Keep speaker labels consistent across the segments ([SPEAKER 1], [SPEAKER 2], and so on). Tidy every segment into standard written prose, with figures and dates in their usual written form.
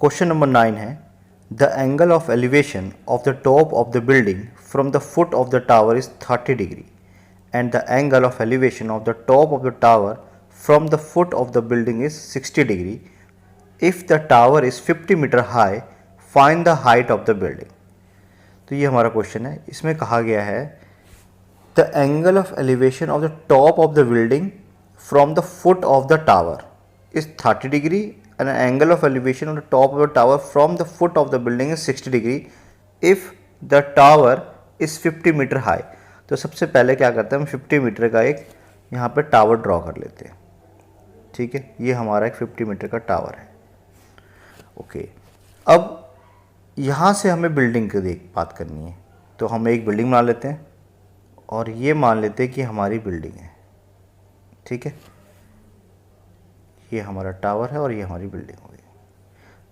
[SPEAKER 1] Question number 9 है the angle of elevation of the top of the building from the foot of the tower is 30 degree and the angle of elevation of the top of the tower from the foot of the building is 60 degree if the tower is 50 metre high find the height of the building. तो ये हमारा question है। इसमें कहा गया है the angle of elevation of the top of the building from the foot of the tower is 30 degree and angle of elevation of the top of the tower from the foot of the building is 60 degree if the tower is 50 metre high. तो सबसे पहले क्या करते हैं, हम 50 metre का एक यहाँ पे टावर ड्रॉ कर लेते हैं। ठीक है, ये हमारा एक 50 मीटर का टावर है। ओके, अब यहाँ से हमें बिल्डिंग की बात करनी है, तो हम एक बिल्डिंग बना लेते हैं और ये मान लेते हैं कि हमारी बिल्डिंग है। ठीक है, ये हमारा टावर है और ये हमारी बिल्डिंग हो गई।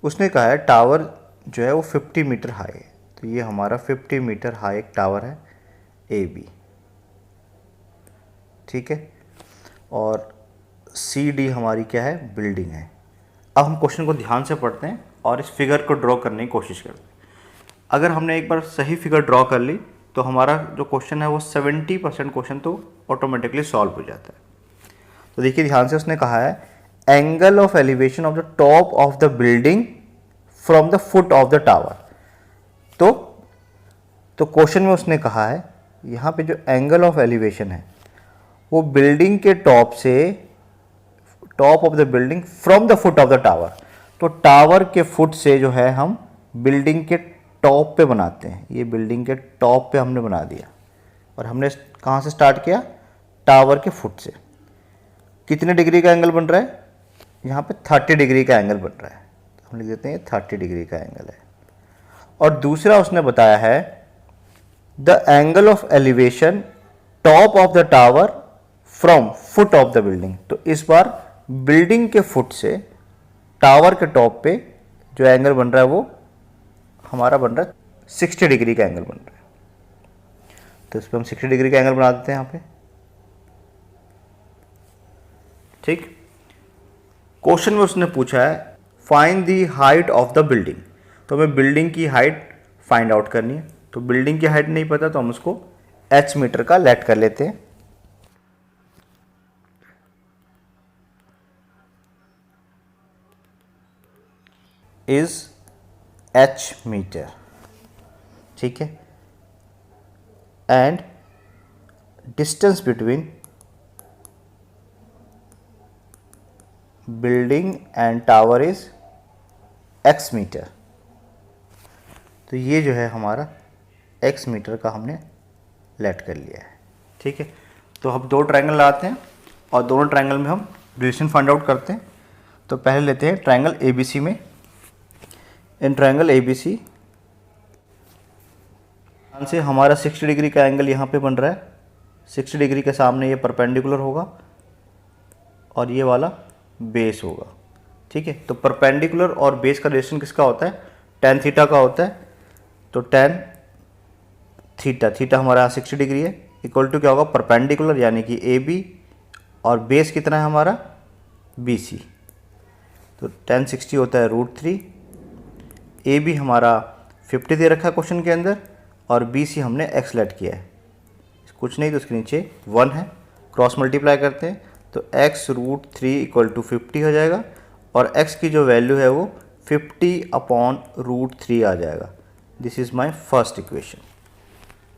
[SPEAKER 1] उसने कहा है टावर जो है वो 50 मीटर हाई है, तो ये हमारा 50 मीटर हाई एक टावर है ए बी। ठीक है, और सी डी हमारी क्या है, बिल्डिंग है। अब हम क्वेश्चन को ध्यान से पढ़ते हैं और इस फिगर को ड्रॉ करने की कोशिश करते हैं। अगर हमने एक बार सही फिगर ड्रॉ कर ली तो हमारा जो क्वेश्चन है वो 70% क्वेश्चन तो ऑटोमेटिकली सॉल्व हो जाता है। तो देखिए ध्यान से, उसने कहा है angle of elevation of the top of the building from the foot of the tower. तो क्वेश्चन में उसने कहा है यहाँ पे जो एंगल ऑफ एलिवेशन है वो बिल्डिंग के टॉप से, top of the building from the foot of the tower. तो टावर के फुट से जो है हम बिल्डिंग के टॉप पे बनाते हैं। ये बिल्डिंग के टॉप पे हमने बना दिया और हमने कहाँ से स्टार्ट किया, टावर के फुट से। कितने डिग्री का एंगल बन रहा है, यहाँ पे 30 डिग्री का एंगल बन रहा है। तो हम लिख देते हैं 30 डिग्री का एंगल है। और दूसरा उसने बताया है the angle of elevation top of the tower from foot of the building. तो इस बार बिल्डिंग के फुट से टावर के टॉप पे जो एंगल बन रहा है वो हमारा बन रहा है 60 डिग्री का एंगल बन रहा है। तो इस पर हम 60 डिग्री का एंगल बना देते हैं यहाँ पे। ठीक, क्वेश्चन में उसने पूछा है find the height of the building. तो हमें बिल्डिंग की हाइट फाइंड आउट करनी है। तो बिल्डिंग की हाइट नहीं पता तो हम उसको h मीटर का लेट कर लेते हैं। Is h metre. ठीक है, and distance between building and tower is x metre. तो ये जो है हमारा x मीटर का हमने लेट कर लिया है। ठीक है, तो हम दो ट्रायंगल लाते हैं और दोनों ट्रायंगल में हम रिलेशन फाइंड आउट करते हैं। तो पहले लेते हैं ट्रायंगल ABC में। इन ट्रायंगल ABC से हमारा 60 डिग्री का एंगल यहाँ पे बन रहा है। 60 डिग्री के सामने ये परपेंडिकुलर होगा और ये वाला बेस होगा। ठीक है, तो परपेंडिकुलर और बेस का रिलेशन किसका होता है, tan थीटा का होता है। तो tan थीटा, थीटा हमारा 60 डिग्री है, इक्वल टू क्या होगा, परपेंडिकुलर यानी कि AB और बेस कितना है हमारा BC। तो tan 60 होता है √3। AB हमारा 50 दे रखा है क्वेश्चन के अंदर और BC हमने x लेट किया है, कुछ नहीं तो उसके नीचे 1 है। क्रॉस मल्टीप्लाई करते हैं तो x √3 इक्वल टू 50 हो जाएगा और x की जो वैल्यू है वो 50/√3 आ जाएगा। This is my first equation.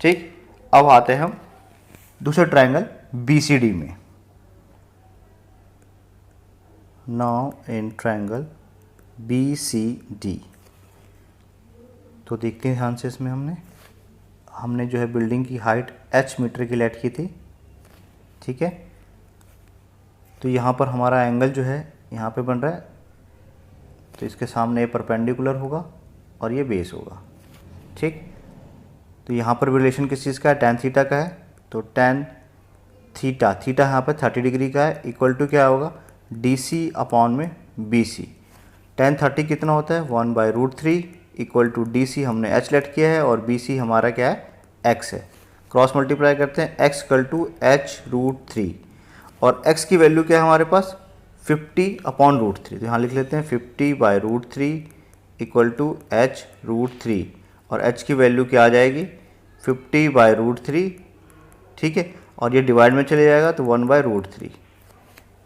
[SPEAKER 1] ठीक, अब आते हैं हम दूसरे ट्रायंगल BCD में। नाउ इन ट्रायंगल BCD तो देखते हैं ध्यान से, इसमें हमने जो है बिल्डिंग की हाइट h मीटर की लेट की थी। ठीक है, तो यहाँ पर हमारा एंगल जो है यहाँ पे बन रहा है, तो इसके सामने ये परपेंडिकुलर होगा और ये बेस होगा। ठीक, तो यहाँ पर रिलेशन किस चीज़ का है, tan थीटा का है। तो tan थीटा, थीटा यहाँ पर 30 डिग्री का है, इक्वल टू क्या होगा, DC/BC। tan 30 कितना होता है, 1/√3 इक्वल टू DC हमने h लेट किया है और BC हमारा क्या है, x है। क्रॉस मल्टीप्लाई करते हैं, x इक्वल टू h√3 और x की वैल्यू क्या है हमारे पास, 50/√3। तो यहाँ लिख लेते हैं 50/√3 इक्वल टू h√3 और h की वैल्यू क्या आ जाएगी 50/√3, ठीक है, और ये डिवाइड में चले जाएगा तो 1/√3,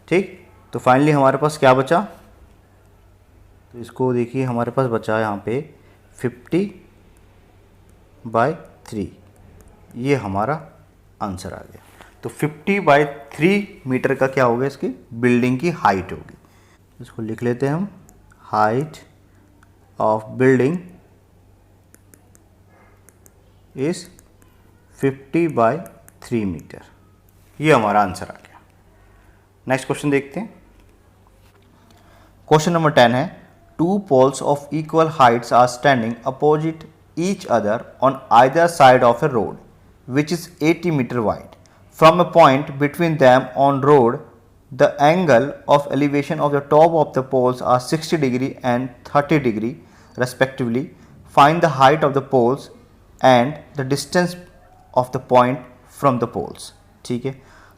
[SPEAKER 1] ठीक। तो फाइनली हमारे पास क्या बचा, तो इसको देखिए हमारे पास बचा यहाँ पे 50/3, ये हमारा आंसर आ गया। तो 50/3 मीटर का क्या होगा, इसकी बिल्डिंग की हाइट होगी। इसको लिख लेते हैं हम, height of building is 50/3 metre, ये हमारा आंसर आ गया। नेक्स्ट क्वेश्चन देखते हैं। क्वेश्चन नंबर 10 है, two poles of equal heights are standing opposite each other on either side of a road which is 80 meter wide. From a point between them on road, the angle of elevation of the top of the poles are 60 degree and 30 degree respectively. Find the height of the poles and the distance of the point from the poles. ठीक है,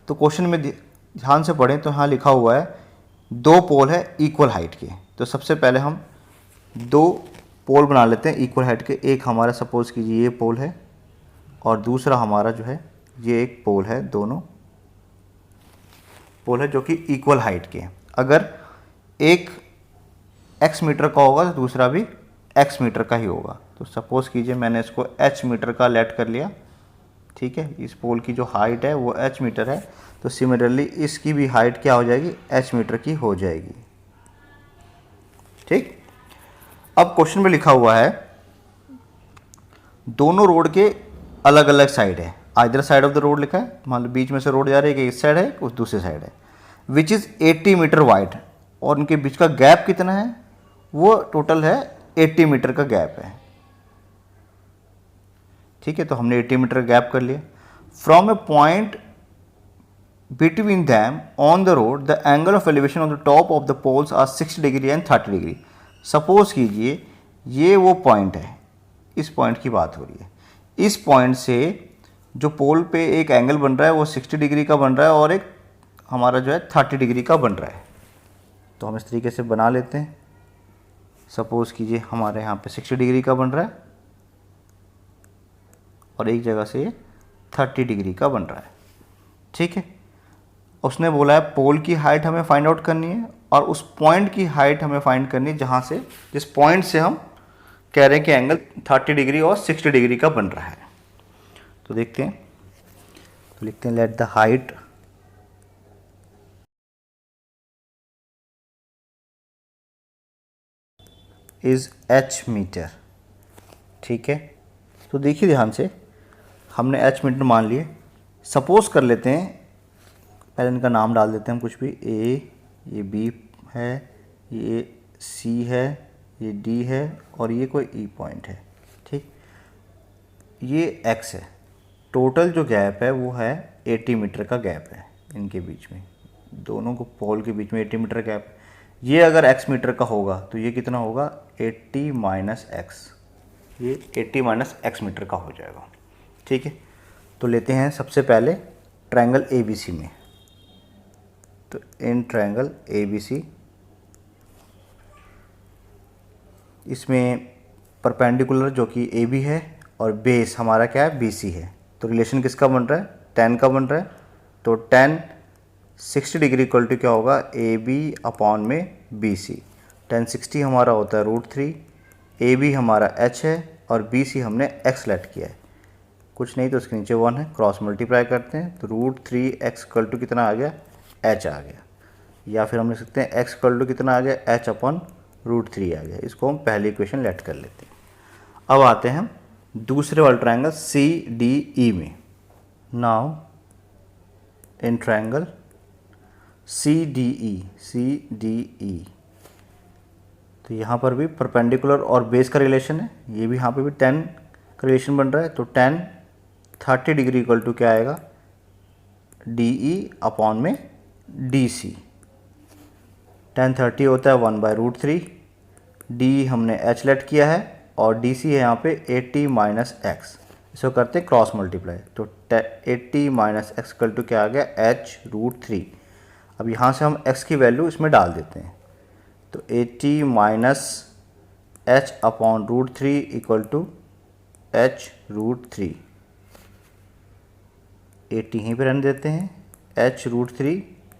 [SPEAKER 1] तो question में ध्यान से पढ़ें तो यहाँ लिखा हुआ है दो पोल है इक्वल हाइट के। तो सबसे पहले हम दो पोल बना लेते हैं इक्वल हाइट के। एक हमारा सपोज कीजिए ये पोल है और दूसरा हमारा जो है ये एक पोल है, दोनों पोल है जो कि इक्वल हाइट के हैं। अगर एक x मीटर का होगा तो दूसरा भी x मीटर का ही होगा। तो सपोज कीजिए मैंने इसको h मीटर का लेट कर लिया, ठीक है, इस पोल की जो हाइट है वो h मीटर है, तो सिमिलरली इसकी भी हाइट क्या हो जाएगी, h मीटर की हो जाएगी, ठीक। अब क्वेश्चन में लिखा हुआ है दोनों रोड के अलग अलग साइड है, either side of the road लिखा है, मान लो बीच में से रोड जा रही है कि इस साइड है उस दूसरी साइड है, विच इज़ 80 मीटर वाइड, और उनके बीच का गैप कितना है, वो टोटल है 80 मीटर का गैप है, ठीक है। तो हमने 80 मीटर गैप कर लिया। From a point between them on the road the angle of elevation of the top of the poles are 60 degree and 30 degree. Suppose कीजिए ये वो पॉइंट है, इस पॉइंट की बात हो रही है, इस पॉइंट से जो पोल पे एक एंगल बन रहा है वो 60 डिग्री का बन रहा है और एक हमारा जो है 30 डिग्री का बन रहा है। तो हम इस तरीके से बना लेते हैं। सपोज कीजिए हमारे यहाँ पे 60 डिग्री का बन रहा है और एक जगह से ये 30 डिग्री का बन रहा है, ठीक है। उसने बोला है पोल की हाइट हमें फाइंड आउट करनी है और उस पॉइंट की हाइट हमें फाइंड करनी है जहाँ से, जिस पॉइंट से हम कह रहे हैं कि एंगल 30 डिग्री और 60 डिग्री का बन रहा है। तो देखते हैं, तो लिखते हैं let the height is h metre, ठीक है। तो देखिए ध्यान से, हमने h मीटर मान लिए। सपोज कर लेते हैं, पहले इनका नाम डाल देते हैं हम कुछ भी, a, ये b है, ये c है, ये d है और ये कोई e पॉइंट है, ठीक। ये x है, टोटल जो गैप है वो है 80 मीटर का गैप है इनके बीच में, दोनों को पोल के बीच में 80 मीटर गैप। ये अगर x मीटर का होगा तो ये कितना होगा 80 माइनस x, ये 80 माइनस x मीटर का हो जाएगा, ठीक है। तो लेते हैं सबसे पहले ट्रायंगल ABC में। तो इन ट्रायंगल ABC इसमें परपेंडिकुलर जो कि AB है और बेस हमारा क्या है BC है। तो रिलेशन किसका बन रहा है, tan का बन रहा है। तो tan 60 डिग्री इक्वल टू क्या होगा AB अपॉन में BC। tan 60 हमारा होता है √3, AB हमारा h है और BC हमने x लेट किया है, कुछ नहीं तो उसके नीचे 1 है, क्रॉस मल्टीप्लाई करते हैं तो √3x इक्वल टू कितना आ गया, h आ गया, या फिर हम लिख सकते हैं x इक्वल टू कितना आ गया, h अपॉन √3 आ गया। इसको हम पहली इक्वेशन लेट कर लेते हैं। अब आते हैं हम दूसरे वाले ट्रायंगल CDE में। नाउ इन ट्रायंगल CDE तो यहाँ पर भी परपेंडिकुलर और बेस का रिलेशन है, ये भी यहाँ पे भी tan का रिलेशन बन रहा है। तो tan 30 डिग्री इक्वल टू क्या आएगा DE अपॉन में DC। tan 30 होता है 1/√3, DE हमने h लेट किया है और DC है यहाँ पे 80 माइनस x, इसको करते हैं क्रॉस मल्टीप्लाई। तो 80 माइनस x इक्वल टू क्या आ गया h√3। अब यहाँ से हम x की वैल्यू इसमें डाल देते हैं। तो 80 minus h upon root three equal to h root three, 80 यहीं पर रहने देते हैं, एच रूट थ्री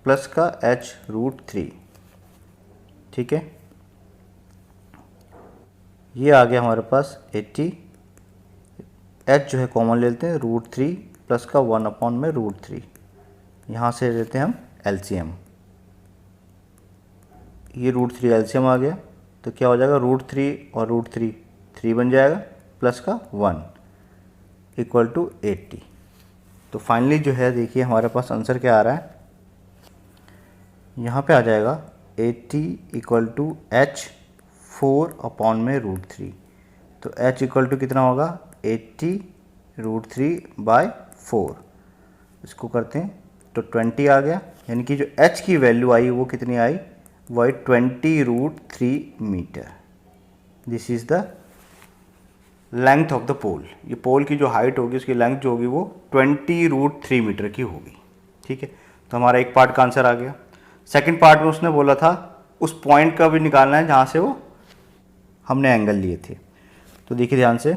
[SPEAKER 1] प्लस का एच रूट थ्री, ठीक है। ये आ गया हमारे पास 80, एच जो है कॉमन ले लेते हैं, रूट थ्री प्लस का 1 अपॉन में रूट थ्री, यहाँ से लेते हैं हम एलसीएम, ये रूट थ्री एलसीएम आ गया तो क्या हो जाएगा, रूट थ्री और रूट थ्री 3 बन जाएगा प्लस का 1 इक्वल टू 80। तो फाइनली जो है देखिए हमारे पास आंसर क्या आ रहा है, यहाँ पे आ जाएगा 80 इक्वल टू एच 4 अपॉन में रूट थ्री, तो h इक्वल टू कितना होगा 80 रूट थ्री बाय 4, इसको करते हैं तो 20 आ गया, यानी कि जो h की वैल्यू आई वो कितनी आई, वो आई 20 root three metre. This is the length of the pole, ये पोल की जो हाइट होगी उसकी लेंथ जो होगी वो 20 रूट थ्री मीटर की होगी, ठीक है। तो हमारा एक पार्ट का आंसर आ गया। सेकंड पार्ट में उसने बोला था उस पॉइंट का भी निकालना है जहाँ से वो हमने एंगल लिए थे। तो देखिए ध्यान से,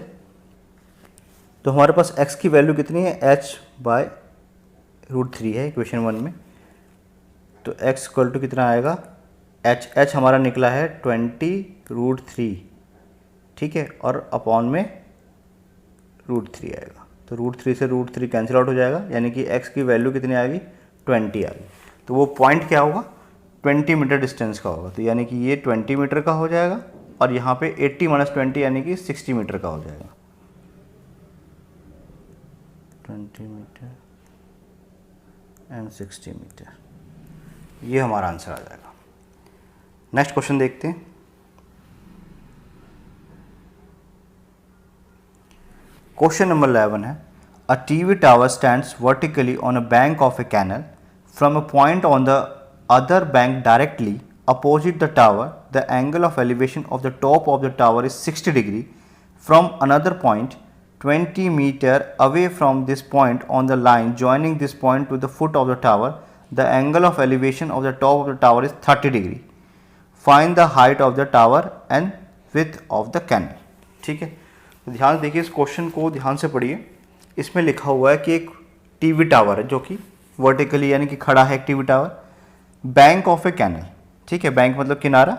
[SPEAKER 1] तो हमारे पास x की वैल्यू कितनी है, h बाय रूट थ्री है इक्वेशन 1 में, तो x इक्वल टू कितना आएगा, h हमारा निकला है 20 रूट थ्री, ठीक है, और अपॉन में रूट थ्री आएगा, तो रूट थ्री से रूट थ्री कैंसिल आउट हो जाएगा, यानी कि x की वैल्यू कितनी आ गई 20 आ गई। तो वो पॉइंट क्या होगा, 20 मीटर डिस्टेंस का होगा, तो यानी कि ये 20 मीटर का हो जाएगा और यहाँ पे 80 माइनस 20 यानी कि 60 मीटर का हो जाएगा, 20 मीटर एंड 60 मीटर, ये हमारा आंसर आ जाएगा। नेक्स्ट क्वेश्चन देखते हैं। क्वेश्चन नंबर 11 है, a TV tower stands vertically on a bank of a canal from a point on the other bank directly opposite the tower. The angle of elevation of the top of the tower is 60 degree from another point 20 meter away from this point on the line joining this point to the foot of the tower. The angle of elevation of the top of the tower is 30 degree. Find the height of the tower and width of the canal. ठीक है, तो ध्यान से देखिए, इस question को ध्यान से पढ़िए। इसमें लिखा हुआ है कि एक टीवी टावर है जो कि वर्टिकली यानी कि खड़ा है, एक TV tower bank of a canal, ठीक है, बैंक मतलब किनारा,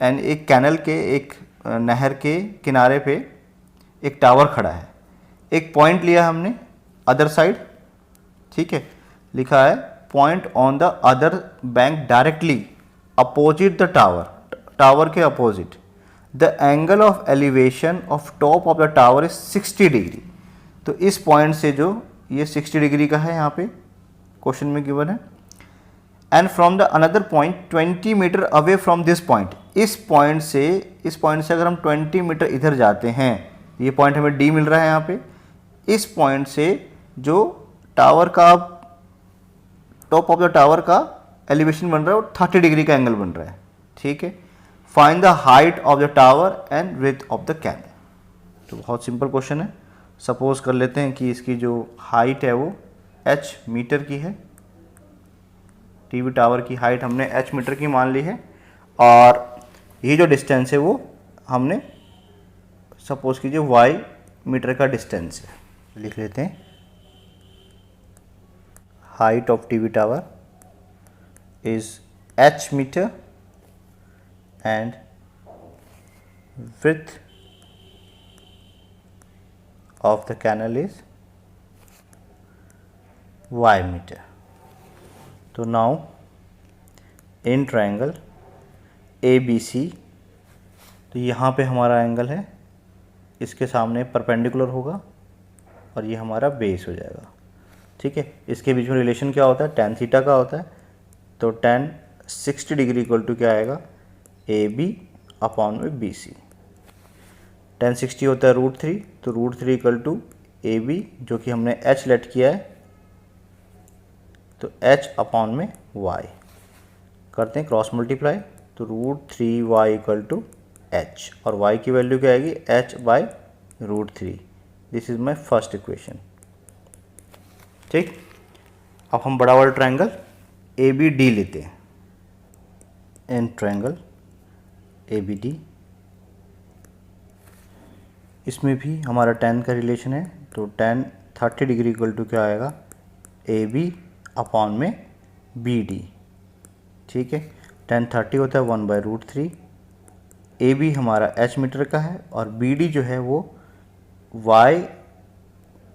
[SPEAKER 1] एंड एक कैनल के, एक नहर के किनारे पे एक टावर खड़ा है। एक पॉइंट लिया हमने अदर साइड, ठीक है, लिखा है point on the other bank directly opposite the tower, tower के opposite. The angle of elevation of top of the tower is 60 degree. तो इस पॉइंट से जो ये 60 डिग्री का है, यहाँ पे क्वेश्चन में गिवन है, and from the another point 20 metre away from this point. इस पॉइंट से अगर हम 20 मीटर इधर जाते हैं, ये पॉइंट हमें डी मिल रहा है यहाँ पे, इस पॉइंट से जो टावर का, टॉप ऑफ द टावर का एलिवेशन बन रहा है वो 30 डिग्री का एंगल बन रहा है, ठीक है। Find the height of the tower and width of the canal. तो बहुत सिंपल क्वेश्चन है। सपोज कर लेते हैं कि इसकी जो हाइट है वो h मीटर की है, टीवी टावर की हाइट हमने h मीटर की मान ली है, और ये जो डिस्टेंस है वो हमने सपोज कीजिए y मीटर का डिस्टेंस है। लिख लेते हैं, height of TV tower is h metre and width of the canal is y meter. तो now in triangle ABC, तो यहाँ पे हमारा एंगल है, इसके सामने परपेंडिकुलर होगा और ये हमारा बेस हो जाएगा, ठीक है। इसके बीच में रिलेशन क्या होता है, tan थीटा का होता है, तो tan 60 डिग्री इक्वल टू क्या आएगा, AB अपॉन में BC। tan 60 होता है √3, तो √3 इक्वल टू AB जो कि हमने h लेट किया है, तो h अपॉन में y करते हैं क्रॉस मल्टीप्लाई, तो √3y इक्वल टू h, और y की वैल्यू क्या आएगी, h by √3। This is my first equation, ठीक। अब हम बड़ा वाला ट्रायंगल ABD लेते हैं। इन ट्रायंगल ABD इसमें भी हमारा tan का रिलेशन है, तो tan 30 डिग्री इक्वल टू क्या आएगा, ए बी अपॉन में बी डी। ठीक है, tan 30 होता है 1/√3। ए बी हमारा h मीटर का है और बी डी जो है वो y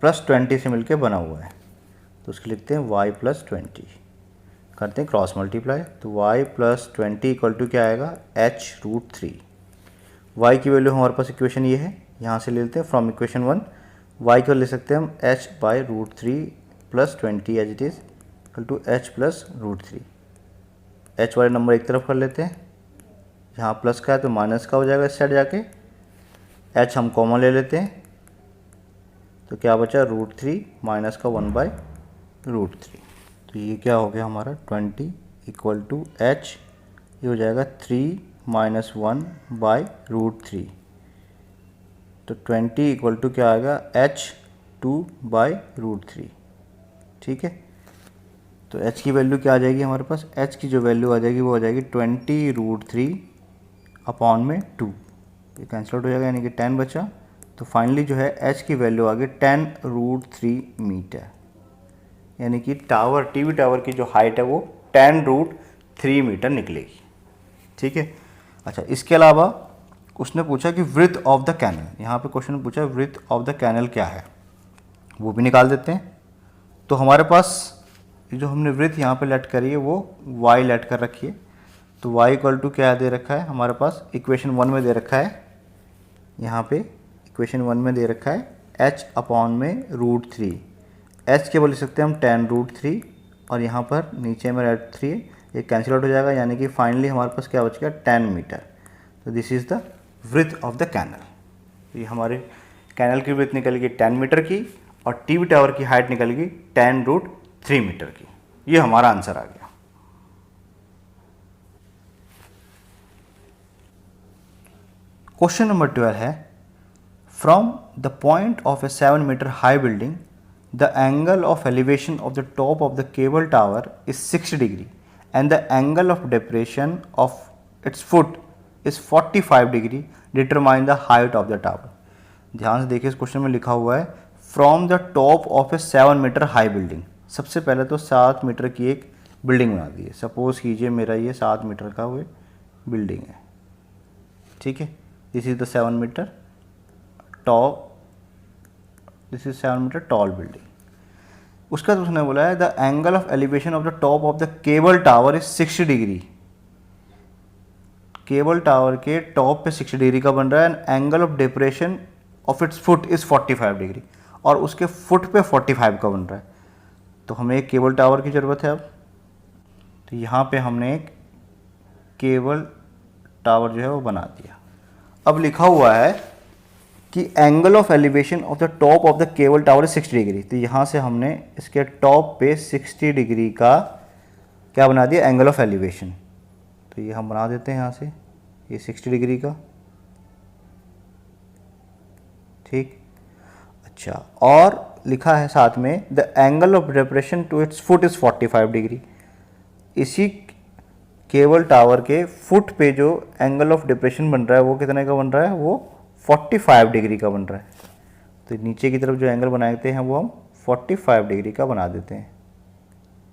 [SPEAKER 1] + 20 से मिलके बना हुआ है, तो उसके लिखते हैं y + 20, करते हैं क्रॉस मल्टीप्लाई, तो y + 20 इक्वल टू क्या आएगा, h√3। y की वैल्यू हमारे पास इक्वेशन ये है, यहाँ से ले लेते हैं फ्रॉम इक्वेशन 1, y को ले सकते हैं हम h/√3 + 20 as it is equal to h + √3। h वाले नंबर एक तरफ कर लेते हैं, यहाँ प्लस का है तो माइनस का हो जाएगा इस साइड जाके, h हम कॉमन ले लेते हैं, तो क्या बचा, √3 माइनस का 1/√3, तो ये क्या हो गया हमारा 20 इक्वल टू h, ये हो जाएगा 3 - 1/√3, तो 20 इक्वल टू क्या आएगा, h 2/√3। ठीक है, तो h की वैल्यू क्या आ जाएगी हमारे पास, h की जो वैल्यू आ जाएगी वो आ जाएगी 20√3 अपॉन में 2, ये कैंसिल आउट हो जाएगा, यानी कि 10 बचा, तो फाइनली जो है h की वैल्यू आ गई 10√3 मीटर, यानी कि टावर, टीवी टावर की जो हाइट है वो 10√3 मीटर निकलेगी। ठीक है, अच्छा इसके अलावा उसने पूछा कि विड्थ ऑफ द कैनल, यहाँ पे क्वेश्चन पूछा विड्थ ऑफ द कैनल क्या है, वो भी निकाल देते हैं। तो हमारे पास जो हमने विड्थ यहाँ पे लेट करी है वो y लेट कर रखी है, तो y इक्वल टू क्या दे रखा है हमारे पास, इक्वेशन 1 में दे रखा है, यहाँ पे इक्वेशन 1 में दे रखा है h अपॉन में √3, h के बोल सकते हैं हम 10√3 और यहाँ पर नीचे में √3 ये कैंसिल आउट हो जाएगा, यानी कि फाइनली हमारे पास क्या बच गया, 10 मीटर। तो this is the width of the canal, ये हमारे कैनल की विड्थ निकल गई 10 मीटर की और टीवी टावर की हाइट निकल गई 10√3 मीटर की, ये हमारा आंसर आ गया। क्वेश्चन नंबर 12 है, from the point of a 7 metre high building the angle of elevation of the top of the cable tower is 60 degree and the angle of depression of its foot is 45 degree, determine the height of the tower। ध्यान से देखिए, इस question में लिखा हुआ है from the top of a 7 metre high building, सबसे पहले तो 7 मीटर की एक बिल्डिंग बना दी है, सपोज कीजिए मेरा ये 7 मीटर का वो बिल्डिंग है। ठीक है, this is the 7 metre top, this is 7 metre tall building. उसका तो उसने बोला है the angle of elevation of the top of the cable tower is 60 degree, cable tower के टॉप पे 60 डिग्री का बन रहा है, and angle of depression of its foot is 45 degree, और उसके फुट पे 45 का बन रहा है, तो हमें एक केबल टावर की ज़रूरत है अब, तो यहाँ पे हमने एक केबल टावर जो है वो बना दिया। अब लिखा हुआ है कि angle of elevation of the top of the cable tower 60 degree, तो यहाँ से हमने इसके टॉप पे 60 डिग्री का क्या बना दिया, एंगल ऑफ एलिवेशन, तो ये हम बना देते हैं यहाँ से, ये 60 डिग्री का। ठीक, अच्छा, और लिखा है साथ में the angle of depression to its foot is 45 degree, इसी केबल टावर के फुट पे जो एंगल ऑफ डिप्रेशन बन रहा है वो कितने का बन रहा है, वो 45 डिग्री का बन रहा है, तो नीचे की तरफ जो एंगल बनाते हैं वो हम 45 डिग्री का बना देते हैं।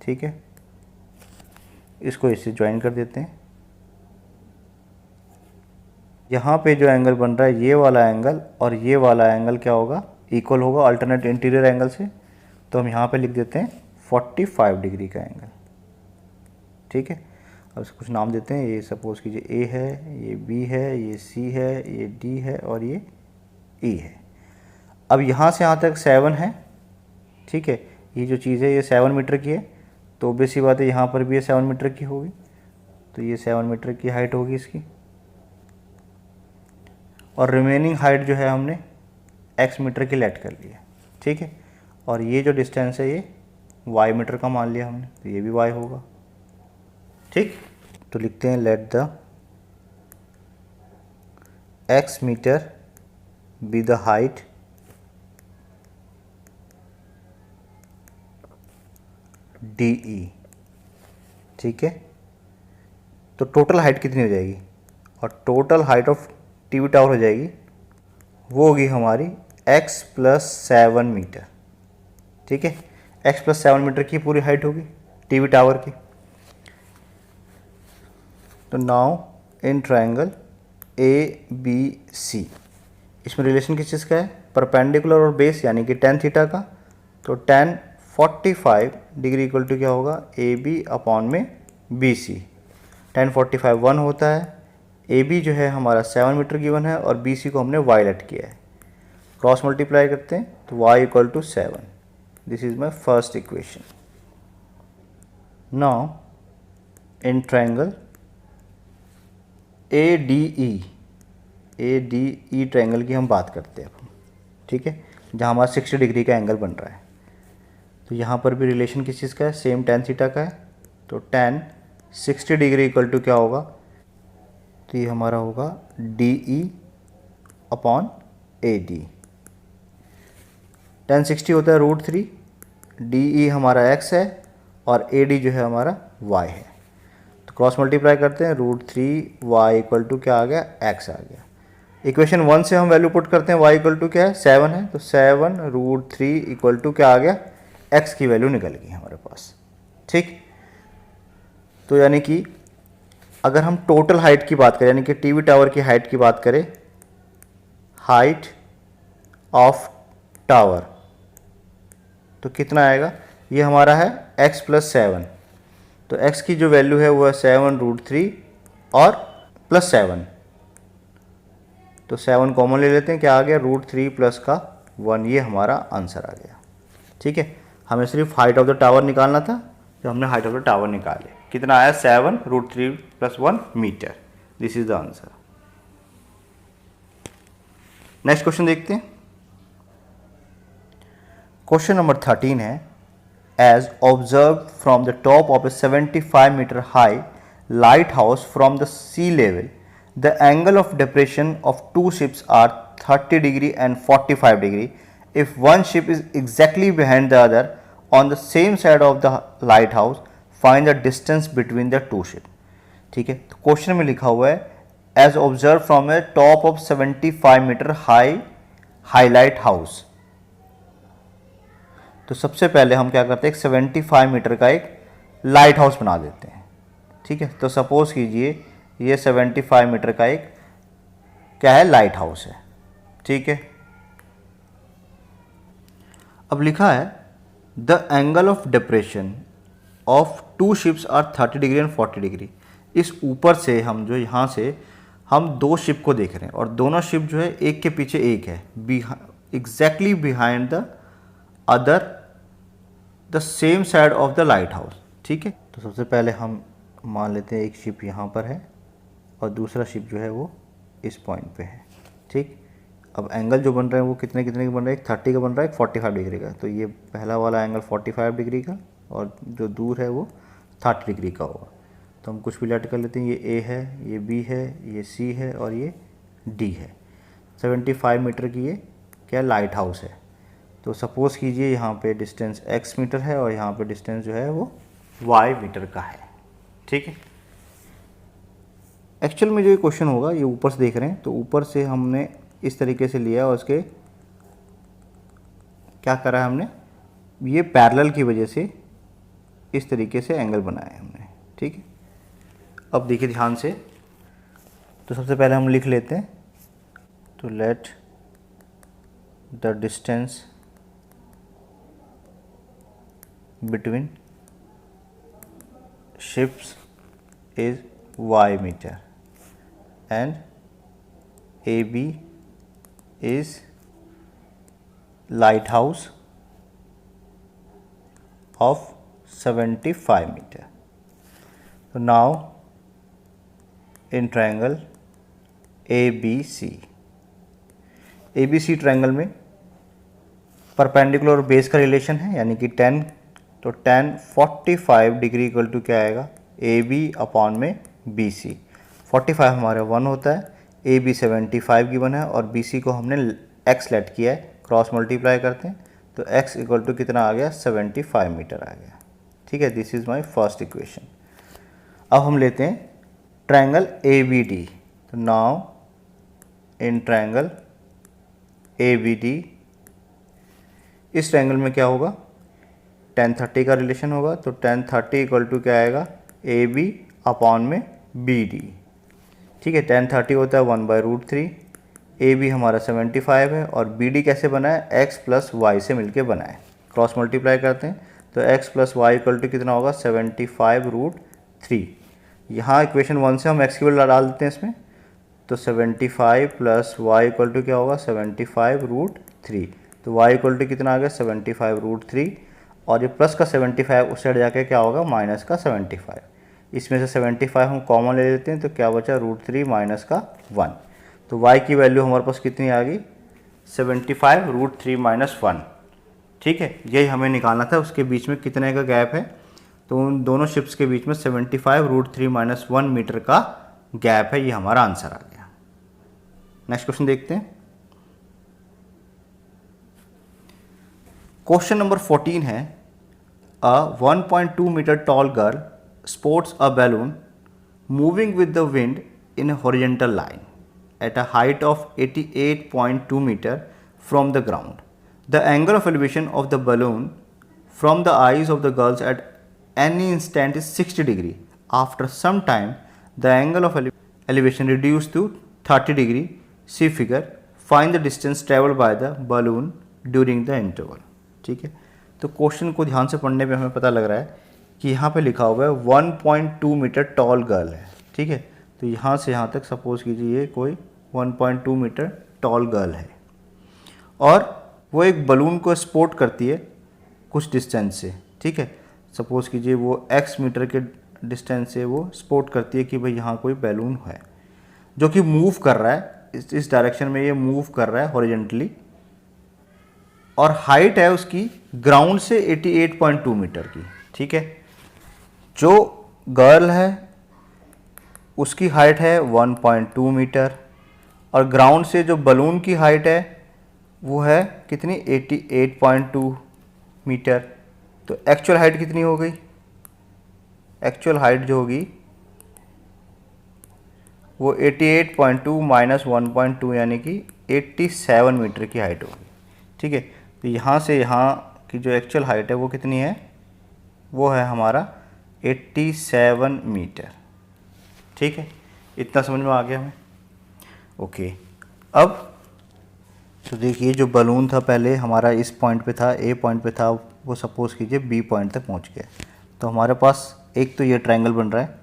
[SPEAKER 1] ठीक है, इसको इससे ज्वाइन कर देते हैं, यहाँ पे जो एंगल बन रहा है ये वाला एंगल और ये वाला एंगल क्या होगा, इक्वल होगा अल्टरनेट इंटीरियर एंगल से, तो हम यहाँ पे लिख देते हैं 45 डिग्री का एंगल। ठीक है, अब इसको कुछ नाम देते हैं, ये सपोज कीजिए ए है, ये बी है, ये सी है, ये डी है और ये ई है। अब यहाँ से यहाँ तक 7 है। ठीक है, ये जो चीज़ है ये 7 मीटर की है, तो ऑब्वियस सी बात है यहाँ पर भी ये 7 मीटर की होगी, तो ये 7 मीटर की हाइट होगी इसकी, और रिमेनिंग हाइट जो है हमने x मीटर की लेट कर लिया। ठीक है, और ये जो डिस्टेंस है ये y मीटर का मान लिया हमने, तो ये भी y होगा। ठीक, तो लिखते हैं let the x metre be the height DE। ठीक है, तो टोटल हाइट कितनी हो जाएगी, और total height of TV tower हो जाएगी वो होगी हमारी x प्लस 7 मीटर। ठीक है, x प्लस 7 मीटर की पूरी हाइट होगी टीवी टावर की। तो now in triangle A B C, इसमें रिलेशन किस चीज़ का है, परपेंडिकुलर और बेस यानी कि tan थीटा का। तो tan 45 डिग्री इक्वल टू क्या होगा, ए बी अपॉन में बी सी। tan 45 1 होता है, ए बी जो है हमारा 7 मीटर गिवन है और बी सी को हमने y लेट किया है, क्रॉस मल्टीप्लाई करते हैं तो y equal to 7। This is my first equation. Now in triangle A D E triangle की हम बात करते हैं अब, ठीक है, जहाँ हमारा 60 डिग्री का एंगल बन रहा है। तो यहाँ पर भी रिलेशन किस चीज़ का है, सेम tan थीटा का है। तो tan 60 डिग्री इक्वल टू क्या होगा, तो ये हमारा होगा D E upon A D. tan 60 होता है √3, डी ई हमारा x है और ए डी जो है हमारा y है। तो क्रॉस मल्टीप्लाई करते हैं, √3 y इक्वल टू क्या आ गया, x आ गया। इक्वेशन 1 से हम वैल्यू पुट करते हैं, y इक्वल टू क्या है, 7 है। तो 7 √3 इक्वल टू क्या आ गया, x की वैल्यू निकल गई हमारे पास। ठीक, तो यानी कि अगर हम टोटल हाइट की बात करें, यानी कि टीवी टावर की हाइट की बात करें, हाइट ऑफ टावर, तो कितना आएगा, ये हमारा है x प्लस 7। तो x की जो वैल्यू है वो है 7 √3 और प्लस 7। तो 7 कॉमन ले लेते हैं, क्या आ गया, √3 प्लस का 1, ये हमारा आंसर आ गया। ठीक है, हमें सिर्फ हाइट ऑफ द टावर निकालना था, तो हमने हाइट ऑफ द टावर निकाले। कितना आया, 7 √3 plus 1 metre. This is the answer. Next question देखते हैं। क्वेश्चन नंबर 13 है, as observed from the top of a 75 meter high lighthouse from the sea level, the angle of depression of two ships are 30 degree and 45 degree. If one ship is exactly behind the other on the same side of the lighthouse, find the distance between the two ships. ठीक है, तो question में लिखा हुआ है as observed from a top of 75 meter high highlight house। तो सबसे पहले हम क्या करते हैं, एक 75 मीटर का एक लाइट हाउस बना देते हैं। ठीक है, तो सपोज कीजिए ये 75 मीटर का एक क्या है, लाइट हाउस है। ठीक है, अब लिखा है the angle of depression of two ships are 30 degree and 40 degree. इस ऊपर से हम जो यहाँ से हम दो शिप को देख रहे हैं और दोनों शिप जो है एक के पीछे एक है, exactly behind the other the same side of the light house. ठीक है, तो सबसे पहले हम मान लेते हैं एक शिप यहाँ पर है और दूसरा शिप जो है वो इस पॉइंट पे है। ठीक, अब एंगल जो बन रहा है वो कितने कितने का बन रहा है, एक 30 का बन रहा है, एक 45 डिग्री का। तो ये पहला वाला एंगल 45 डिग्री का और जो दूर है वो 30 डिग्री का होगा। तो हम कुछ भी लेट कर लेते हैं, ये ए है, ये बी है, ये सी है और ये डी है। 75 मीटर की ये क्या लाइट हाउस है। तो सपोज़ कीजिए यहाँ पे डिस्टेंस x मीटर है और यहाँ पे डिस्टेंस जो है वो y मीटर का है। ठीक है, एक्चुअल में जो ये क्वेश्चन होगा ये ऊपर से देख रहे हैं, तो ऊपर से हमने इस तरीके से लिया और उसके क्या करा है हमने, ये पैरेलल की वजह से इस तरीके से एंगल बनाया है हमने। ठीक है, अब देखिए ध्यान से, तो सबसे पहले हम लिख लेते हैं, तो let the distance between ships is y meter and AB is lighthouse of 75 meter. So now in triangle ABC, ABC triangle में परपेंडिकुलर और बेस का रिलेशन है, यानी कि 10, तो tan 45 डिग्री इक्वल टू क्या आएगा, ए बी अपॉन में बी सी। 45 हमारा 1 होता है, ए बी 75 गिवन है और बी सी को हमने x लेट किया है, क्रॉस मल्टीप्लाई करते हैं तो x इक्वल टू कितना आ गया, 75 मीटर आ गया। ठीक है, this is my first equation. अब हम लेते हैं ट्रायंगल ए बी डी। तो now in triangle A B D. इस ट्रायंगल में क्या होगा, tan 30 का रिलेशन होगा, तो tan 30 इक्वल टू क्या आएगा, ए बी अपॉन में बी डी। ठीक है, tan 30 होता है 1/√3, ए बी हमारा 75 है और बी डी कैसे बना है, x प्लस वाई से मिलके बना है। क्रॉस मल्टीप्लाई करते हैं तो x plus y equal to कितना होगा, 75√3। यहाँ इक्वेशन 1 से हम x की वैल्यू डाल देते हैं इसमें, तो 75 प्लस वाई इक्वल टू क्या होगा, 75√3। तो y इक्वल टू कितना आ गया, 75√3, और ये प्लस का 75 उस साइड जाके क्या होगा, माइनस का 75। इसमें से 75 हम कॉमन ले लेते हैं तो क्या बचा, √3 माइनस का 1। तो y की वैल्यू हमारे पास कितनी आ गई, 75√3 माइनस 1। ठीक है, यही हमें निकालना था, उसके बीच में कितने का गैप है, तो उन दोनों शिप्स के बीच में 75√3 माइनस 1 मीटर का गैप है। ये हमारा आंसर आ गया। नेक्स्ट क्वेश्चन देखते हैं। क्वेश्चन नंबर 14 है, a 1.2 metre tall girl sports a balloon moving with the wind in a horizontal line at a height of 88.2 meter from the ground. The angle of elevation of the balloon from the eyes of the girls at any instant is 60 degree. After some time, the angle of elevation reduced to 30 degree. See figure. Find the distance traveled by the balloon during the interval. ठीक है, तो question को ध्यान से पढ़ने पे हमें पता लग रहा है कि यहाँ पे लिखा हुआ है 1.2 मीटर टॉल गर्ल है। ठीक है, तो यहाँ से यहाँ तक सपोज कीजिए ये कोई 1.2 मीटर टॉल गर्ल है और वो एक बलून को स्पोर्ट करती है कुछ डिस्टेंस से। ठीक है, सपोज कीजिए वो x मीटर के डिस्टेंस से वो स्पोर्ट करती है कि भाई यहाँ कोई बैलून है जो कि मूव कर रहा है, इस डायरेक्शन में ये मूव कर रहा है हॉरिजॉन्टली, और हाइट है उसकी ग्राउंड से 88.2 मीटर की। ठीक है, जो गर्ल है उसकी हाइट है 1.2 मीटर और ग्राउंड से जो बलून की हाइट है वो है कितनी, 88.2 मीटर। तो एक्चुअल हाइट कितनी हो गई, एक्चुअल हाइट जो होगी वो 88.2 माइनस 1.2 यानी कि 87 मीटर की हाइट होगी। ठीक है, तो यहाँ से यहाँ की जो एक्चुअल हाइट है वो कितनी है, वो है हमारा 87 मीटर। ठीक है, इतना समझ में आ गया हमें। ओके, अब तो देखिए जो बलून था पहले हमारा इस पॉइंट पे था, ए पॉइंट पे था, वो सपोज कीजिए बी पॉइंट तक पहुंच गया। तो हमारे पास एक तो ये ट्रायंगल बन रहा है,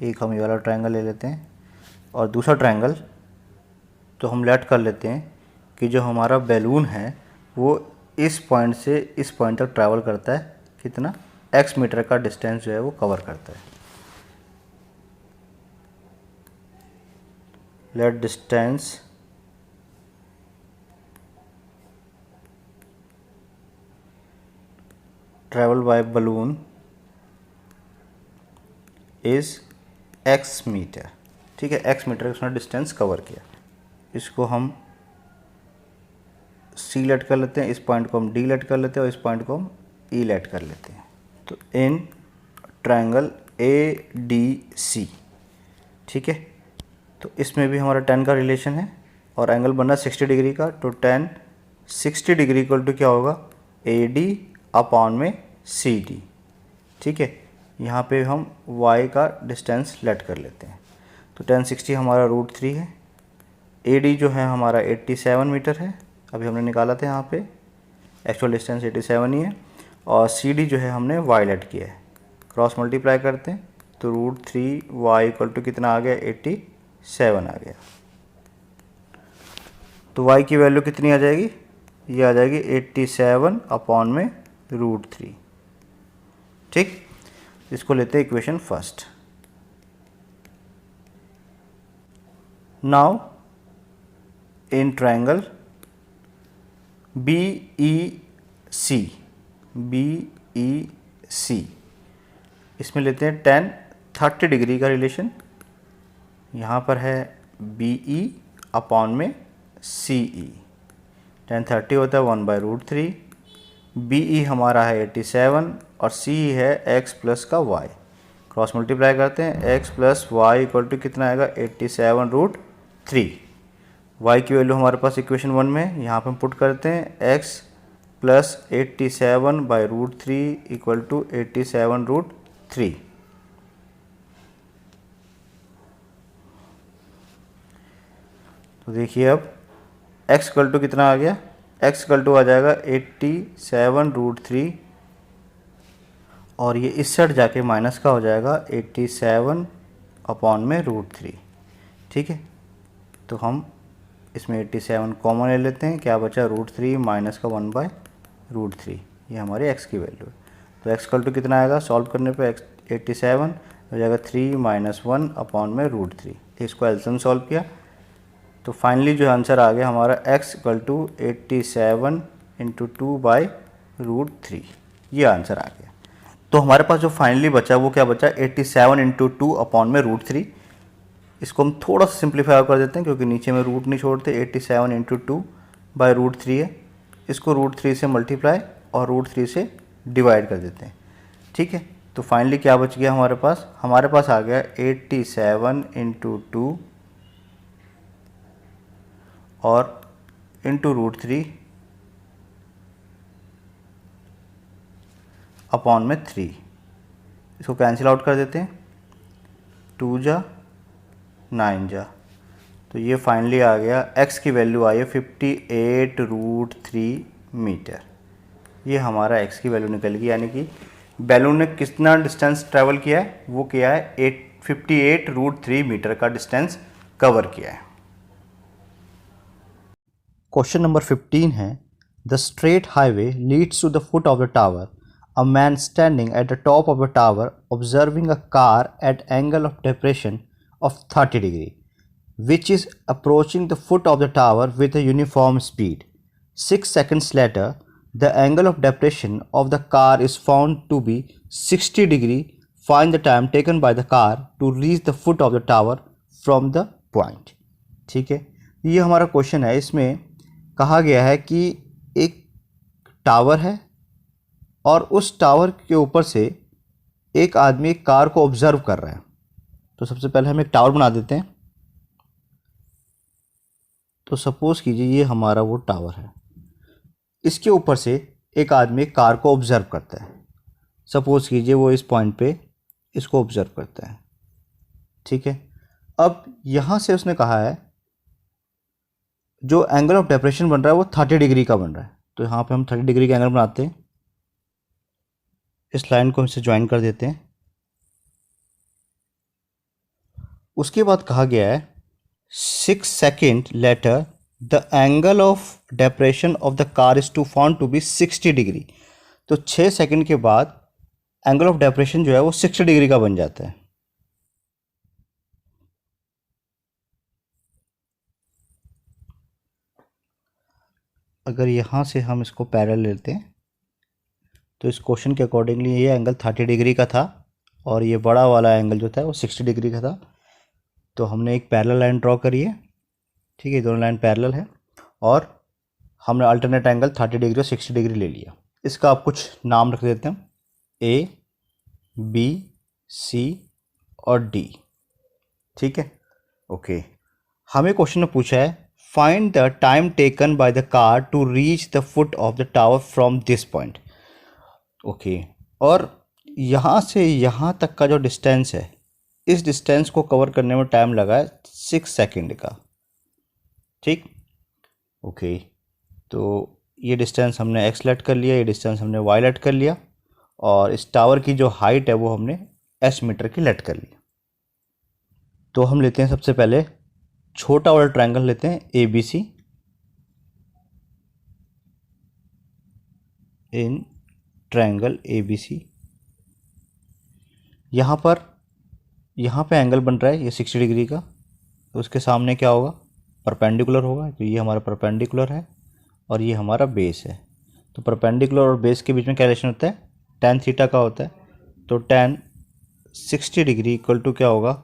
[SPEAKER 1] एक हम ये वाला ट्रायंगल ले लेते हैं और दूसरा ट्रायंगल तो हम लेट कर लेते हैं कि जो हमारा बैलून है वो इस पॉइंट से इस पॉइंट तक ट्रैवल करता है, कितना, x मीटर का डिस्टेंस जो है वो कवर करता है। Let distance travel by balloon is x metre. ठीक है, x मीटर उसने डिस्टेंस कवर किया। इसको हम सी लेट कर लेते हैं, इस पॉइंट को हम डी लेट कर लेते हैं और इस पॉइंट को हम ई लेट कर लेते हैं। तो इन ट्रायंगल ए डी सी, ठीक है, तो इसमें भी हमारा 10 का रिलेशन है और एंगल बनना 60 डिग्री का। तो 10 60 डिग्री इक्वल टू क्या होगा, ए डी अपॉन में सी डी। ठीक है, यहाँ पे हम y का डिस्टेंस लेट कर लेते हैं। तो 10 60 हमारा √3 है, ए डी जो है हमारा 87 मीटर है, अभी हमने निकाला था यहाँ पे, एक्चुअल डिस्टेंस 87 ही है, और सी डी जो है हमने y लेट किया है। क्रॉस मल्टीप्लाई करते हैं तो √3y इक्वल टू कितना आ गया, 87 आ गया। तो y की वैल्यू कितनी आ जाएगी, ये आ जाएगी 87 अपॉन में √3। ठीक, इसको लेते हैं equation first. Now in triangle B E C, इसमें लेते हैं 10 30 डिग्री का रिलेशन। यहाँ पर है बी ई अपॉन में सी ई। 10 30 होता है 1/√3, बी ई हमारा है 87 और सी है x प्लस का y। क्रॉस मल्टीप्लाई करते हैं, x plus y equal to कितना आएगा 87√3। y की वैल्यू हमारे पास इक्वेशन 1 में, यहाँ पे हम पुट करते हैं x प्लस 87/√3 इक्वल टू 87√3। तो देखिए अब x इक्वल टू कितना आ गया, x इक्वल टू आ जाएगा 87√3 और ये इस साइड जाके माइनस का हो जाएगा 87/√3। ठीक है, तो हम इसमें 87 कॉमन ले लेते हैं, क्या बचा √3 माइनस का 1/√3, ये हमारी x की वैल्यू है। तो x इक्वल टू कितना आएगा, सॉल्व करने पे x 87 हो जाएगा 3 माइनस 1/√3। इसको एलसीएम सॉल्व किया तो फाइनली जो आंसर आ गया हमारा x इक्वल टू 87 इंटू 2/√3, ये आंसर आ गया। तो हमारे पास जो फाइनली बचा वो क्या बचा, 87 इंटू 2/√3। इसको हम थोड़ा सा सिंप्लीफाई कर देते हैं क्योंकि नीचे में रूट नहीं छोड़ते, 87 इंटू 2/√3 है, इसको √3 से मल्टीप्लाई और √3 से डिवाइड कर देते हैं। ठीक है, तो फाइनली क्या बच गया हमारे पास आ गया 87 इंटू 2 और इंटू √3 अपॉन में 3। इसको कैंसिल आउट कर देते हैं, 2 जा 9 जा, तो ये फाइनली आ गया x की वैल्यू आई है 58√3 मीटर। ये हमारा x की वैल्यू निकल गई, यानी कि बैलून ने कितना डिस्टेंस ट्रैवल किया है, वो किया है 58√3 मीटर का डिस्टेंस कवर किया है। क्वेश्चन नंबर 15 है, the straight highway leads to the foot of the tower. A man standing at the top of the tower observing a car at angle of depression of 30 degree, which is approaching the foot of the tower with a uniform speed. 6 seconds later, the angle of depression of the car is found to be 60 degree. Find the time taken by the car to reach the foot of the tower from the point. ठीक है, ये हमारा question है। इसमें कहा गया है कि एक टावर है और उस टावर के ऊपर से एक आदमी एक कार को ऑब्जर्व कर रहा है। तो सबसे पहले हम एक टावर बना देते हैं। तो सपोज कीजिए ये हमारा वो टावर है, इसके ऊपर से एक आदमी एक कार को ऑब्जर्व करता है। सपोज कीजिए वो इस पॉइंट पे इसको ऑब्जर्व करता है। ठीक है, अब यहाँ से उसने कहा है जो एंगल ऑफ डेप्रेशन बन रहा है वो 30 डिग्री का बन रहा है। तो यहाँ पे हम 30 डिग्री का एंगल बनाते हैं, इस लाइन को हमसे ज्वाइन कर देते हैं। उसके बाद कहा गया है 6 second later the angle of depression of the car is to found to be 60 degree. तो 6 सेकेंड के बाद एंगल ऑफ डेप्रेशन जो है वो 60 डिग्री का बन जाता है। अगर यहाँ से हम इसको पैरेलल लेते हैं तो इस क्वेश्चन के अकॉर्डिंगली ये एंगल 30 डिग्री का था और ये बड़ा वाला एंगल जो था वो 60 डिग्री का था। तो हमने एक पैरेलल लाइन ड्रॉ करी है। ठीक है, दोनों लाइन पैरेलल है और हमने अल्टरनेट एंगल 30 डिग्री और 60 डिग्री ले लिया। इसका आप कुछ नाम रख देते हैं, A, B, C और D। ठीक है, ओके। हमें क्वेश्चन में पूछा है find the time taken by the car to reach the foot of the tower from this point. Okay, और यहाँ से यहाँ तक का जो डिस्टेंस है, इस डिस्टेंस को कवर करने में टाइम लगा है 6 सेकेंड का। ठीक, ओके, तो ये डिस्टेंस हमने x लेट कर लिया, ये डिस्टेंस हमने y लेट कर लिया और इस टावर की जो हाइट है वो हमने s मीटर की लेट कर लिया। तो हम लेते हैं सबसे पहले छोटा वाला ट्रायंगल लेते हैं ABC इन ट्रायंगल ABC। यहाँ पे एंगल बन रहा है ये 60 डिग्री का, तो उसके सामने क्या होगा, परपेंडिकुलर होगा। तो ये हमारा परपेंडिकुलर है और ये हमारा बेस है। तो परपेंडिकुलर और बेस के बीच में क्या रिलेशन होता है, tan थीटा का होता है। तो tan 60 डिग्री इक्वल टू क्या होगा,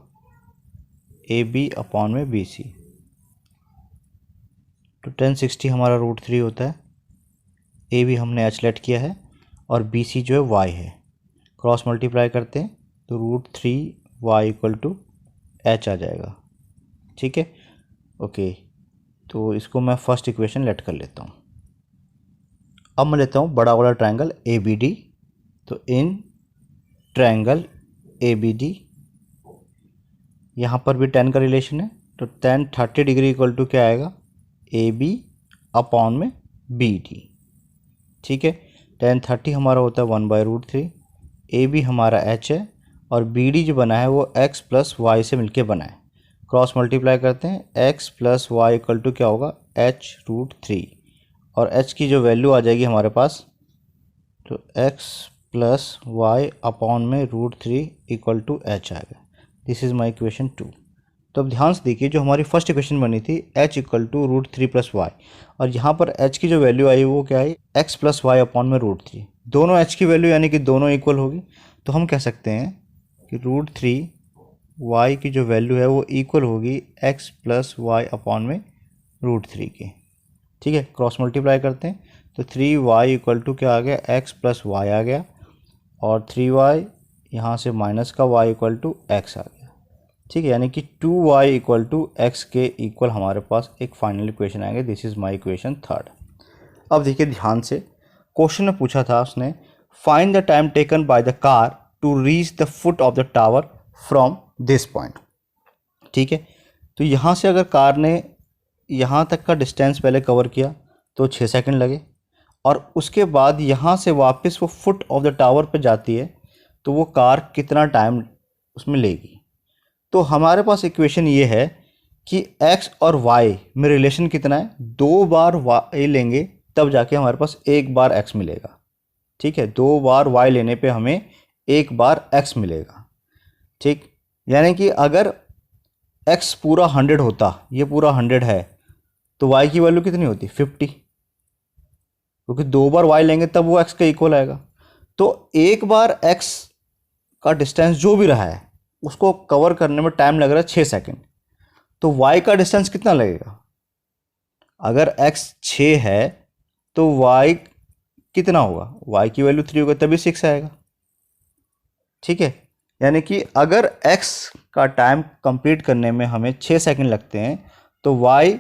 [SPEAKER 1] AB अपॉन में BC। तो tan 60 हमारा √3 होता है, AB हमने h लेट किया है और BC जो है y है। क्रॉस मल्टीप्लाई करते हैं तो √3y = h आ जाएगा। ठीक है, ओके। तो इसको मैं फर्स्ट इक्वेशन लेट कर लेता हूँ। अब मैं लेता हूँ बड़ा वाला ट्रायंगल ABD। तो इन ट्रायंगल ABD यहाँ पर भी tan का रिलेशन है, तो tan 30 डिग्री इक्वल टू क्या आएगा, AB अपॉन में BD। ठीक है, tan 30 हमारा होता है 1/√3, AB हमारा h है और BD जो बना है वो x प्लस वाई से मिलके बना है। क्रॉस मल्टीप्लाई करते हैं, x plus y equal to क्या होगा, h√3, और h की जो वैल्यू आ जाएगी हमारे पास, तो x प्लस वाई अपॉन में √3 इक्वल टू h आएगा। This is my equation 2। तो अब ध्यान से देखिए, जो हमारी फर्स्ट इक्वेशन बनी थी h equal to √3 plus y, और यहाँ पर h की जो वैल्यू आई वो क्या है, x प्लस वाई अपॉन में √3। दोनों h की वैल्यू यानी कि दोनों इक्वल होगी, तो हम कह सकते हैं कि √3 y की जो वैल्यू है वो इक्वल होगी x प्लस वाई अपॉन में √3 की। ठीक है, क्रॉस मल्टीप्लाई करते हैं, तो 3y इक्वल टू क्या आ गया, x प्लस वाई आ गया, और 3y यहाँ से माइनस का y इक्वल टू x आ गया। ठीक है, यानी कि 2y इक्वल टू x के इक्वल हमारे पास एक फाइनल इक्वेशन आएंगे। This is my equation 3। अब देखिए ध्यान से, क्वेश्चन में पूछा था उसने, find the time taken by the car to reach the foot of the tower from this point. ठीक है, तो यहाँ से अगर कार ने यहाँ तक का डिस्टेंस पहले कवर किया तो 6 सेकंड लगे, और उसके बाद यहाँ से वापस वो फुट ऑफ द टावर पे जाती है तो वो कार कितना टाइम उसमें लेगी। तो हमारे पास इक्वेशन ये है कि x और y में रिलेशन कितना है, 2 बार y लेंगे तब जाके हमारे पास 1 बार x मिलेगा। ठीक है, 2 बार y लेने पे हमें 1 बार x मिलेगा। ठीक, यानी कि अगर x पूरा 100 होता, ये पूरा 100 है, तो y की वैल्यू कितनी होती, 50, क्योंकि 2 बार y लेंगे तब वो x का इक्वल आएगा। तो 1 बार x का डिस्टेंस जो भी रहा है उसको कवर करने में टाइम लग रहा है 6 सेकंड, तो y का डिस्टेंस कितना लगेगा, अगर x 6 है तो y कितना होगा, y की वैल्यू 3 होगा तभी 6 आएगा। ठीक है, यानी कि अगर x का टाइम कंप्लीट करने में हमें 6 सेकंड लगते हैं तो y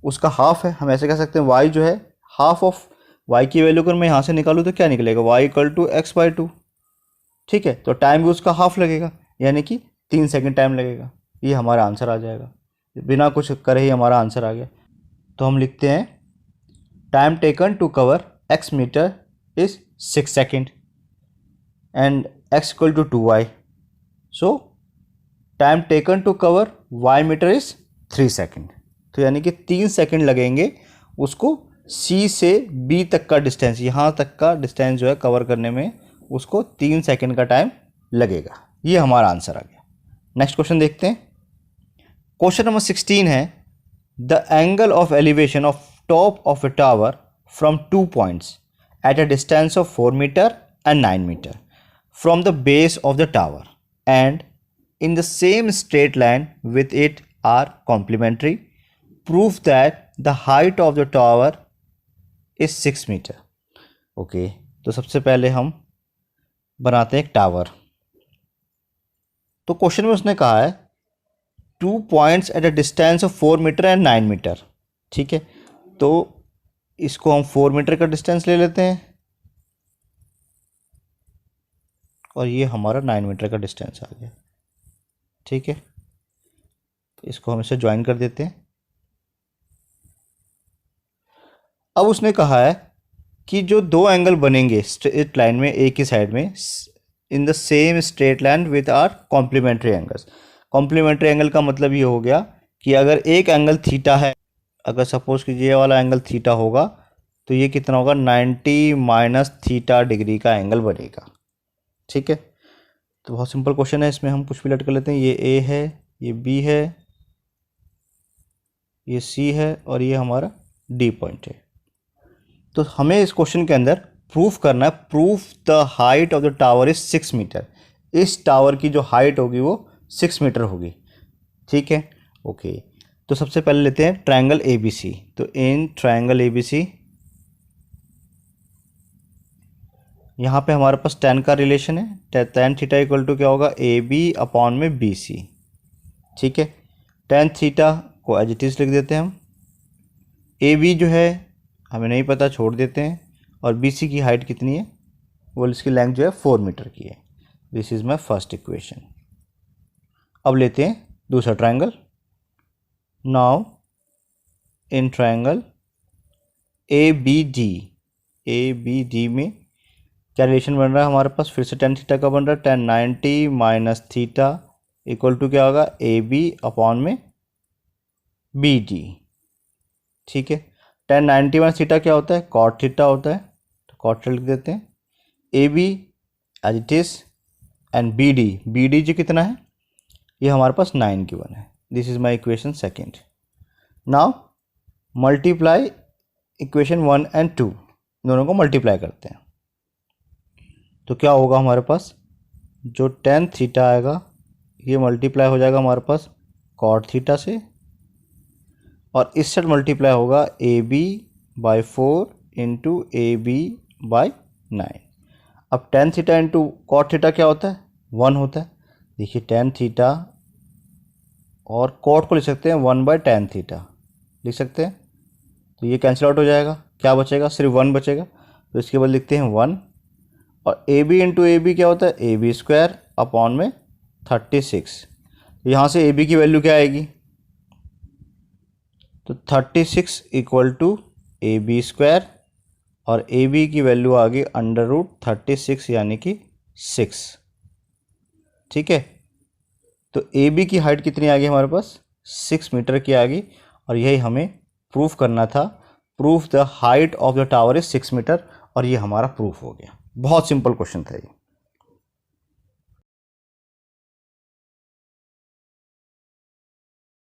[SPEAKER 1] उसका हाफ है। हम ऐसे कह सकते हैं y जो है हाफ ऑफ y की वैल्यू अगर मैं यहाँ से निकालूँ तो क्या निकलेगा, y इक्वल टू x/2। ठीक है, तो टाइम भी उसका हाफ लगेगा, यानी कि 3 सेकंड टाइम लगेगा। ये हमारा आंसर आ जाएगा, बिना कुछ करे ही हमारा आंसर आ गया। तो हम लिखते हैं time taken to cover x metre is 6 second and x equal to 2y, so time taken to cover y metre is 3 second. तो यानी कि 3 सेकंड लगेंगे उसको C से B तक का डिस्टेंस, यहाँ तक का डिस्टेंस जो है कवर करने में उसको 3 सेकंड का टाइम लगेगा। ये हमारा आंसर आ गया। नेक्स्ट क्वेश्चन देखते हैं। क्वेश्चन नंबर 16 है, the angle of elevation of top of a tower from 2 points at a distance of 4 metre and 9 metre from the base of the tower and in the same straight line with it are complementary. Prove that the height of the tower is 6 meter. Okay, तो सबसे पहले हम बनाते हैं एक tower. तो question में उसने कहा है 2 points at a distance of 4 metre and 9 metre. ठीक है, तो इसको हम 4 मीटर का डिस्टेंस ले लेते हैं और ये हमारा 9 मीटर का डिस्टेंस आ गया। ठीक है, तो इसको हम इसे ज्वाइन कर देते हैं। अब उसने कहा है कि जो 2 एंगल बनेंगे स्ट्रेट लाइन में एक ही साइड में, in the same straight line with are complementary angles. Complementary angle का मतलब ये हो गया कि अगर एक एंगल थीटा है, अगर सपोज कि ये वाला एंगल थीटा होगा तो ये कितना होगा, 90 माइनस थीटा डिग्री का एंगल बनेगा। ठीक है, तो बहुत सिंपल क्वेश्चन है, इसमें हम कुछ भी लट कर लेते हैं। ये ए है, ये बी है, ये सी है और ये हमारा डी पॉइंट है। तो हमें इस क्वेश्चन के अंदर प्रूफ करना है, proof the height of the tower is 6 metre. इस टावर की जो हाइट होगी वो 6 मीटर होगी। ठीक है, ओके। तो सबसे पहले लेते हैं ट्रायंगल ABC। तो इन ट्रायंगल ABC यहाँ पे हमारे पास tan का रिलेशन है, tan थीटा इक्वल टू क्या होगा, ए बी अपॉन में बी सी। ठीक है, tan थीटा को एज इट इज़ लिख देते हैं हम। ए बी जो है हमें नहीं पता, छोड़ देते हैं। और बी सी की हाइट कितनी है, वो इसकी लेंथ जो है 4 मीटर की है। This is my first equation. अब लेते हैं दूसरा triangle. Now in triangle A B D में क्या रिलेशन बन रहा है हमारे पास, फिर से tan थीटा का बन रहा है, tan 90 minus theta equal to क्या होगा, ए बी अपॉन में बी डी। ठीक है, tan 90 माइनस थीटा क्या होता है, cot थीटा होता है, तो cot थीटा लिख देते हैं। A B as it is and B D जो कितना है, ये हमारे पास 9 गिवन है। This is my equation second. Now multiply equation 1 and 2, दोनों को मल्टीप्लाई करते हैं। तो क्या होगा हमारे पास, जो tan थीटा आएगा ये मल्टीप्लाई हो जाएगा हमारे पास cot थीटा से, और इस साइड मल्टीप्लाई होगा A B by 4 into A B by 9। अब tan theta into cot theta क्या होता है, 1 होता है। देखिए tan थीटा और cot को लिख सकते हैं 1 बाई tan थीटा, लिख सकते हैं। तो ये कैंसिल आउट हो जाएगा, क्या बचेगा, सिर्फ 1 बचेगा। तो इसके बाद लिखते हैं 1, और A B into A B क्या होता है, ए बी स्क्वायर अपॉन में 36। यहाँ से ए बी की वैल्यू क्या आएगी, तो 36 equal to A B square, और ए बी की वैल्यू आ गई √36 यानी कि 6। ठीक है, तो ए बी की हाइट कितनी आ गई हमारे पास, 6 मीटर की आ गई, और यही हमें प्रूफ करना था। Proof the height of the tower is 6 metre, और ये हमारा प्रूफ हो गया। बहुत सिंपल क्वेश्चन था ये।